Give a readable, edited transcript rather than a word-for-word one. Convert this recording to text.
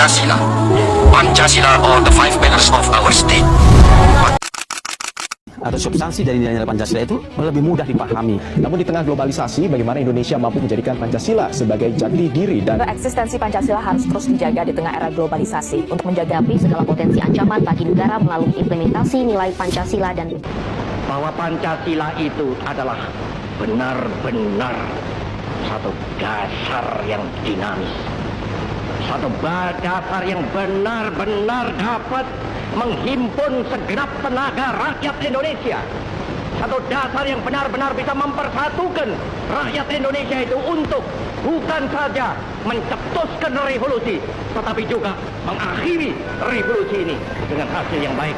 Pancasila. Pancasila are the five pillars of our state. Atau substansi dari nilai-nilai Pancasila itu lebih mudah dipahami. Namun di tengah globalisasi, bagaimana Indonesia mampu menjadikan Pancasila sebagai jati diri dan eksistensi Pancasila harus terus dijaga di tengah era globalisasi untuk menjagapi segala potensi ancaman bagi negara melalui implementasi nilai Pancasila dan bahwa Pancasila itu adalah benar-benar satu dasar yang dinamis, satu dasar yang benar-benar dapat menghimpun segenap tenaga rakyat Indonesia, satu dasar yang benar-benar bisa mempersatukan rakyat Indonesia itu untuk bukan saja mencetuskan revolusi, tetapi juga mengakhiri revolusi ini dengan hasil yang baik.